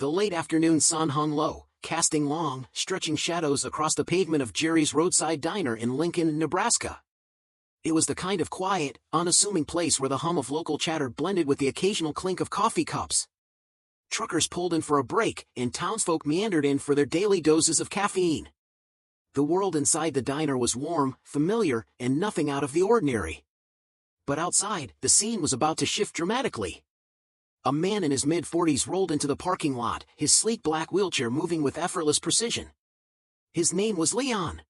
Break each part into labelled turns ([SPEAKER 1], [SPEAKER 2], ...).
[SPEAKER 1] The late afternoon sun hung low, casting long, stretching shadows across the pavement of Jerry's Roadside Diner in Lincoln, Nebraska. It was the kind of quiet, unassuming place where the hum of local chatter blended with the occasional clink of coffee cups. Truckers pulled in for a break, and townsfolk meandered in for their daily doses of caffeine. The world inside the diner was warm, familiar, and nothing out of the ordinary. But outside, the scene was about to shift dramatically. A man in his mid-40s rolled into the parking lot, his sleek black wheelchair moving with effortless precision. His name was Leon.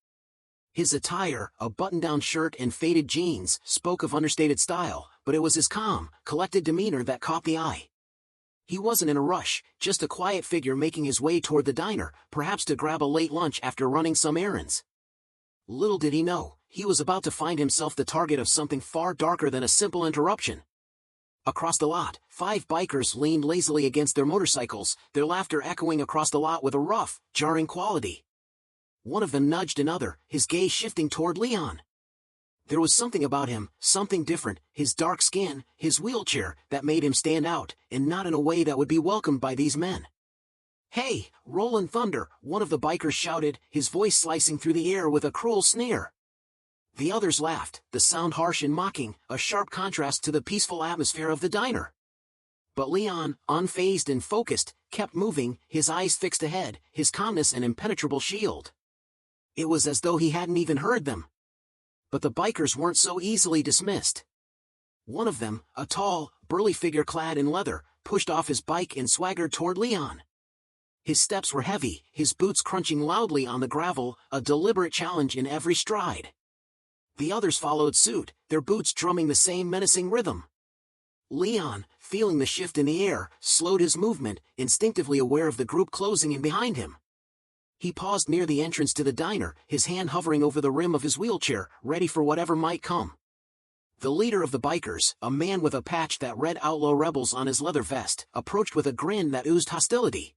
[SPEAKER 1] His attire, a button-down shirt and faded jeans, spoke of understated style, but it was his calm, collected demeanor that caught the eye. He wasn't in a rush, just a quiet figure making his way toward the diner, perhaps to grab a late lunch after running some errands. Little did he know, he was about to find himself the target of something far darker than a simple interruption. Across the lot, 5 bikers leaned lazily against their motorcycles, their laughter echoing across the lot with a rough, jarring quality. One of them nudged another, his gaze shifting toward Leon. There was something about him, something different, his dark skin, his wheelchair, that made him stand out, and not in a way that would be welcomed by these men. "Hey, rollin' thunder," one of the bikers shouted, his voice slicing through the air with a cruel sneer. The others laughed, the sound harsh and mocking, a sharp contrast to the peaceful atmosphere of the diner. But Leon, unfazed and focused, kept moving, his eyes fixed ahead, his calmness an impenetrable shield. It was as though he hadn't even heard them. But the bikers weren't so easily dismissed. One of them, a tall, burly figure clad in leather, pushed off his bike and swaggered toward Leon. His steps were heavy, his boots crunching loudly on the gravel, a deliberate challenge in every stride. The others followed suit, their boots drumming the same menacing rhythm. Leon, feeling the shift in the air, slowed his movement, instinctively aware of the group closing in behind him. He paused near the entrance to the diner, his hand hovering over the rim of his wheelchair, ready for whatever might come. The leader of the bikers, a man with a patch that read Outlaw Rebels on his leather vest, approached with a grin that oozed hostility.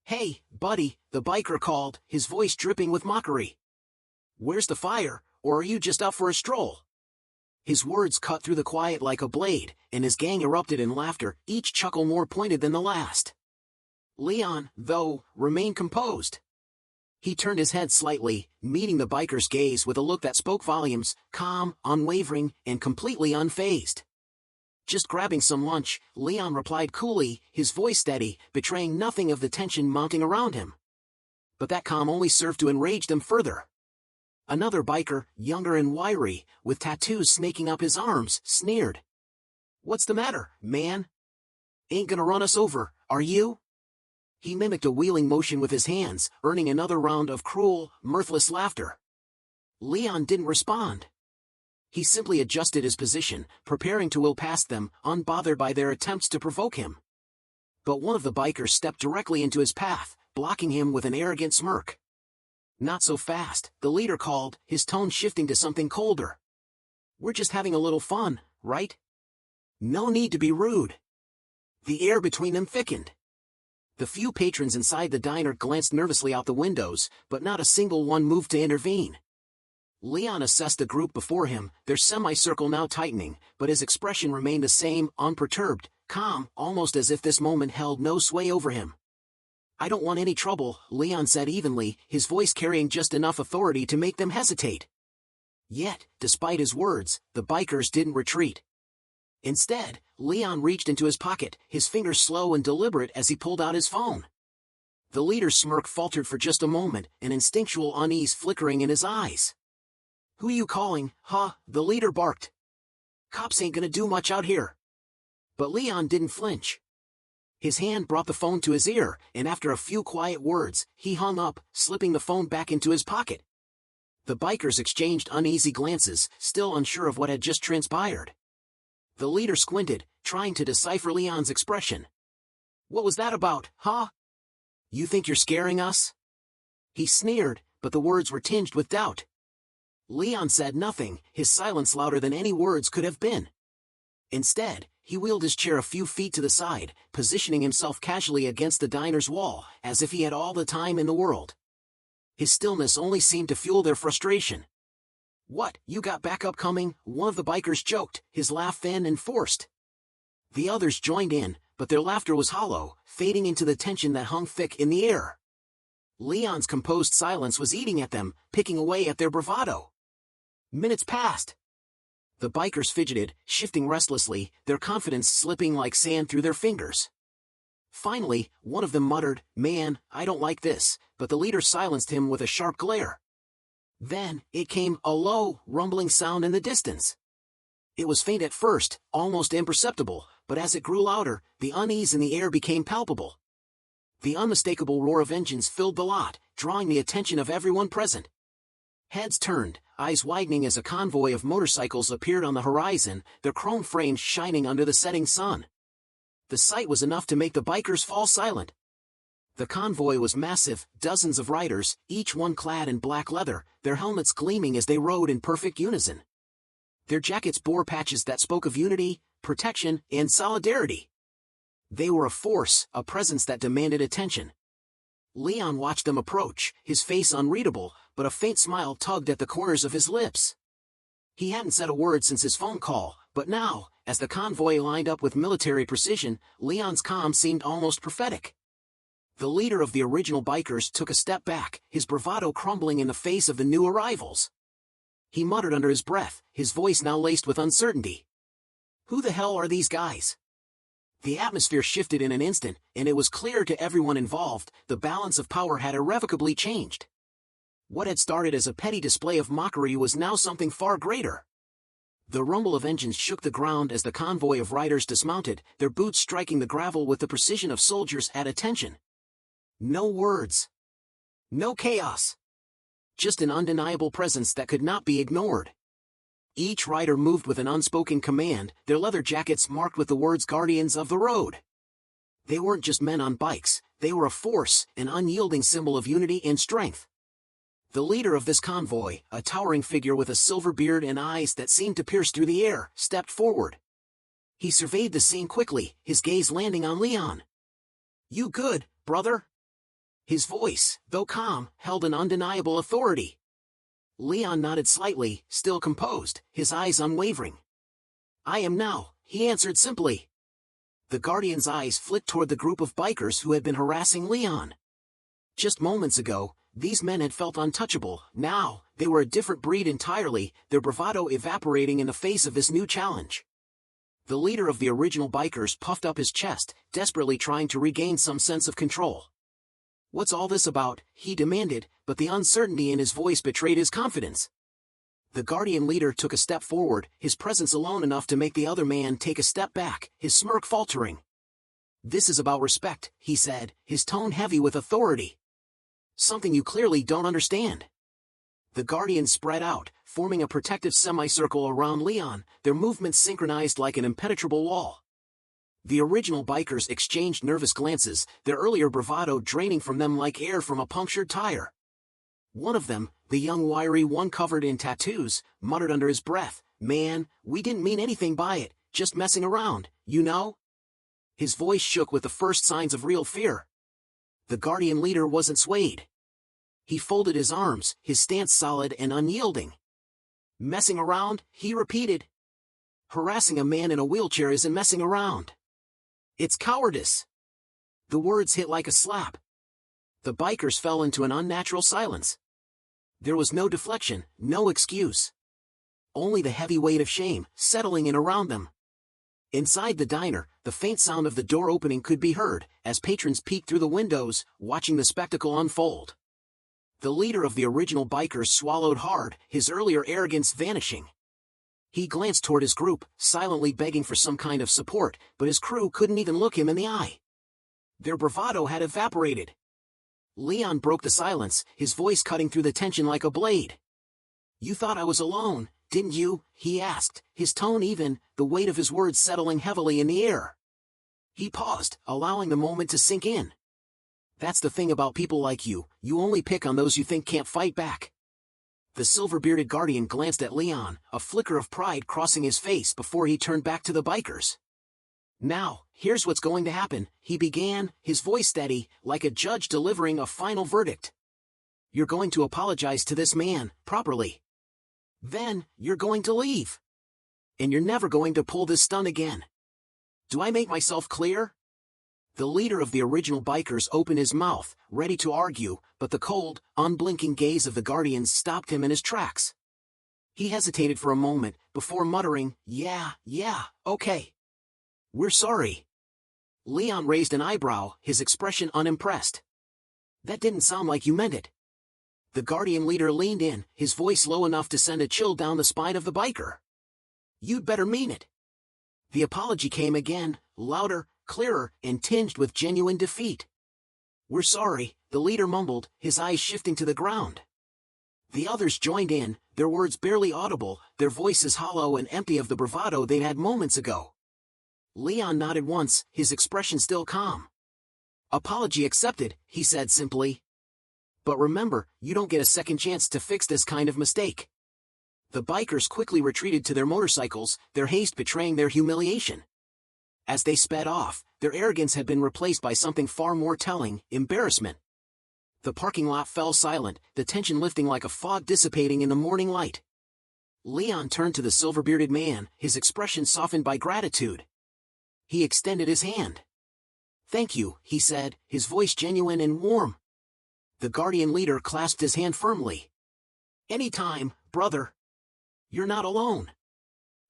[SPEAKER 1] "Hey, buddy," the biker called, his voice dripping with mockery. "Where's the fire, or are you just out for a stroll?" His words cut through the quiet like a blade, and his gang erupted in laughter, each chuckle more pointed than the last. Leon, though, remained composed. He turned his head slightly, meeting the biker's gaze with a look that spoke volumes, calm, unwavering, and completely unfazed. "Just grabbing some lunch," Leon replied coolly, his voice steady, betraying nothing of the tension mounting around him. But that calm only served to enrage them further. Another biker, younger and wiry, with tattoos snaking up his arms, sneered. "What's the matter, man? Ain't gonna run us over, are you?" He mimicked a wheeling motion with his hands, earning another round of cruel, mirthless laughter. Leon didn't respond. He simply adjusted his position, preparing to wheel past them, unbothered by their attempts to provoke him. But one of the bikers stepped directly into his path, blocking him with an arrogant smirk. "Not so fast," the leader called, his tone shifting to something colder. "We're just having a little fun, right? No need to be rude." The air between them thickened. The few patrons inside the diner glanced nervously out the windows, but not a single one moved to intervene. Leon assessed the group before him, their semicircle now tightening, but his expression remained the same, unperturbed, calm, almost as if this moment held no sway over him. "I don't want any trouble," Leon said evenly, his voice carrying just enough authority to make them hesitate. Yet, despite his words, the bikers didn't retreat. Instead, Leon reached into his pocket, his fingers slow and deliberate as he pulled out his phone. The leader's smirk faltered for just a moment, an instinctual unease flickering in his eyes. "Who you calling, huh?" the leader barked. "Cops ain't gonna do much out here." But Leon didn't flinch. His hand brought the phone to his ear, and after a few quiet words, he hung up, slipping the phone back into his pocket. The bikers exchanged uneasy glances, still unsure of what had just transpired. The leader squinted, trying to decipher Leon's expression. "What was that about, huh? You think you're scaring us?" He sneered, but the words were tinged with doubt. Leon said nothing, his silence louder than any words could have been. Instead, he wheeled his chair a few feet to the side, positioning himself casually against the diner's wall, as if he had all the time in the world. His stillness only seemed to fuel their frustration. "What, you got backup coming?" one of the bikers joked, his laugh thin and forced. The others joined in, but their laughter was hollow, fading into the tension that hung thick in the air. Leon's composed silence was eating at them, picking away at their bravado. Minutes passed. The bikers fidgeted, shifting restlessly, their confidence slipping like sand through their fingers. Finally, one of them muttered, "Man, I don't like this," but the leader silenced him with a sharp glare. Then, it came, a low, rumbling sound in the distance. It was faint at first, almost imperceptible, but as it grew louder, the unease in the air became palpable. The unmistakable roar of engines filled the lot, drawing the attention of everyone present. Heads turned, eyes widening as a convoy of motorcycles appeared on the horizon, their chrome frames shining under the setting sun. The sight was enough to make the bikers fall silent. The convoy was massive, dozens of riders, each one clad in black leather, their helmets gleaming as they rode in perfect unison. Their jackets bore patches that spoke of unity, protection, and solidarity. They were a force, a presence that demanded attention. Leon watched them approach, his face unreadable, but a faint smile tugged at the corners of his lips. He hadn't said a word since his phone call, but now, as the convoy lined up with military precision, Leon's calm seemed almost prophetic. The leader of the original bikers took a step back, his bravado crumbling in the face of the new arrivals. He muttered under his breath, his voice now laced with uncertainty. "Who the hell are these guys?" The atmosphere shifted in an instant, and it was clear to everyone involved, the balance of power had irrevocably changed. What had started as a petty display of mockery was now something far greater. The rumble of engines shook the ground as the convoy of riders dismounted, their boots striking the gravel with the precision of soldiers at attention. No words. No chaos. Just an undeniable presence that could not be ignored. Each rider moved with an unspoken command, their leather jackets marked with the words "Guardians of the Road." They weren't just men on bikes, they were a force, an unyielding symbol of unity and strength. The leader of this convoy, a towering figure with a silver beard and eyes that seemed to pierce through the air, stepped forward. He surveyed the scene quickly, his gaze landing on Leon. "You good, brother?" His voice, though calm, held an undeniable authority. Leon nodded slightly, still composed, his eyes unwavering. "I am now," he answered simply. The Guardian's eyes flicked toward the group of bikers who had been harassing Leon. Just moments ago, these men had felt untouchable. Now, they were a different breed entirely, their bravado evaporating in the face of this new challenge. The leader of the original bikers puffed up his chest, desperately trying to regain some sense of control. "What's all this about?" he demanded, but the uncertainty in his voice betrayed his confidence. The Guardian leader took a step forward, his presence alone enough to make the other man take a step back, his smirk faltering. "This is about respect," he said, his tone heavy with authority. "Something you clearly don't understand." The Guardians spread out, forming a protective semicircle around Leon, their movements synchronized like an impenetrable wall. The original bikers exchanged nervous glances, their earlier bravado draining from them like air from a punctured tire. One of them, the young wiry one covered in tattoos, muttered under his breath, "Man, we didn't mean anything by it, just messing around, you know?" His voice shook with the first signs of real fear. The Guardian leader wasn't swayed. He folded his arms, his stance solid and unyielding. "Messing around," he repeated. "Harassing a man in a wheelchair isn't messing around. It's cowardice." The words hit like a slap. The bikers fell into an unnatural silence. There was no deflection, no excuse. Only the heavy weight of shame, settling in around them. Inside the diner, the faint sound of the door opening could be heard, as patrons peeked through the windows, watching the spectacle unfold. The leader of the original bikers swallowed hard, his earlier arrogance vanishing. He glanced toward his group, silently begging for some kind of support, but his crew couldn't even look him in the eye. Their bravado had evaporated. Leon broke the silence, his voice cutting through the tension like a blade. "You thought I was alone, didn't you?" he asked, his tone even, the weight of his words settling heavily in the air. He paused, allowing the moment to sink in. "That's the thing about people like you, you only pick on those you think can't fight back." The silver-bearded Guardian glanced at Leon, a flicker of pride crossing his face before he turned back to the bikers. "Now, here's what's going to happen," he began, his voice steady, like a judge delivering a final verdict. "You're going to apologize to this man, properly. Then, you're going to leave. And you're never going to pull this stunt again. Do I make myself clear?" The leader of the original bikers opened his mouth, ready to argue, but the cold, unblinking gaze of the guardians stopped him in his tracks. He hesitated for a moment, before muttering, yeah, okay. We're sorry. Leon raised an eyebrow, his expression unimpressed. That didn't sound like you meant it. The guardian leader leaned in, his voice low enough to send a chill down the spine of the biker. You'd better mean it. The apology came again, louder, clearer, and tinged with genuine defeat. We're sorry, the leader mumbled, his eyes shifting to the ground. The others joined in, their words barely audible, their voices hollow and empty of the bravado they'd had moments ago. Leon nodded once, his expression still calm. Apology accepted, he said simply. But remember, you don't get a second chance to fix this kind of mistake. The bikers quickly retreated to their motorcycles, their haste betraying their humiliation. As they sped off, their arrogance had been replaced by something far more telling, embarrassment. The parking lot fell silent, the tension lifting like a fog dissipating in the morning light. Leon turned to the silver-bearded man, his expression softened by gratitude. He extended his hand. Thank you, he said, his voice genuine and warm. The guardian leader clasped his hand firmly. Anytime, brother. You're not alone.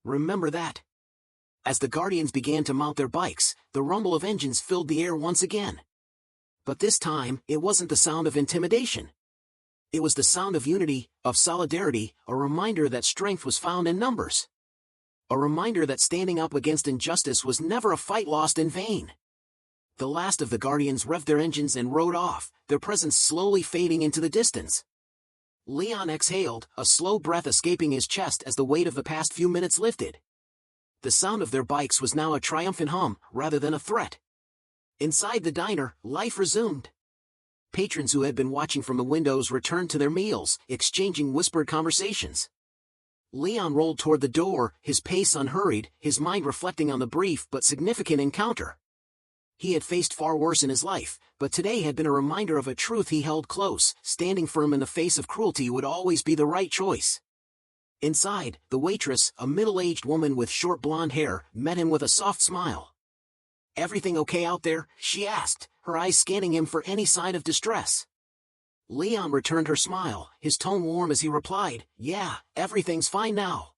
[SPEAKER 1] Remember that. As the guardians began to mount their bikes, the rumble of engines filled the air once again. But this time, it wasn't the sound of intimidation. It was the sound of unity, of solidarity, a reminder that strength was found in numbers. A reminder that standing up against injustice was never a fight lost in vain. The last of the guardians revved their engines and rode off, their presence slowly fading into the distance. Leon exhaled, a slow breath escaping his chest as the weight of the past few minutes lifted. The sound of their bikes was now a triumphant hum, rather than a threat. Inside the diner, life resumed. Patrons who had been watching from the windows returned to their meals, exchanging whispered conversations. Leon rolled toward the door, his pace unhurried, his mind reflecting on the brief but significant encounter. He had faced far worse in his life, but today had been a reminder of a truth he held close: standing firm in the face of cruelty would always be the right choice. Inside, the waitress, a middle-aged woman with short blonde hair, met him with a soft smile. Everything okay out there? She asked, her eyes scanning him for any sign of distress. Leon returned her smile, his tone warm as he replied, yeah, everything's fine now.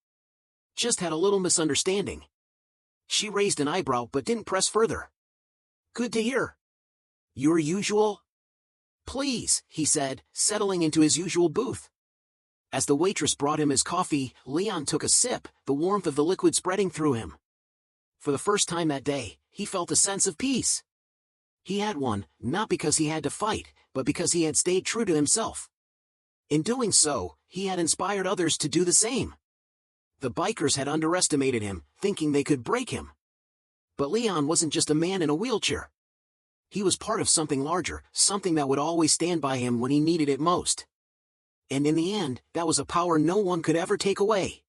[SPEAKER 1] Just had a little misunderstanding. She raised an eyebrow but didn't press further. Good to hear. Your usual? Please, he said, settling into his usual booth. As the waitress brought him his coffee, Leon took a sip, the warmth of the liquid spreading through him. For the first time that day, he felt a sense of peace. He had one, not because he had to fight, but because he had stayed true to himself. In doing so, he had inspired others to do the same. The bikers had underestimated him, thinking they could break him. But Leon wasn't just a man in a wheelchair. He was part of something larger, something that would always stand by him when he needed it most. And in the end, that was a power no one could ever take away.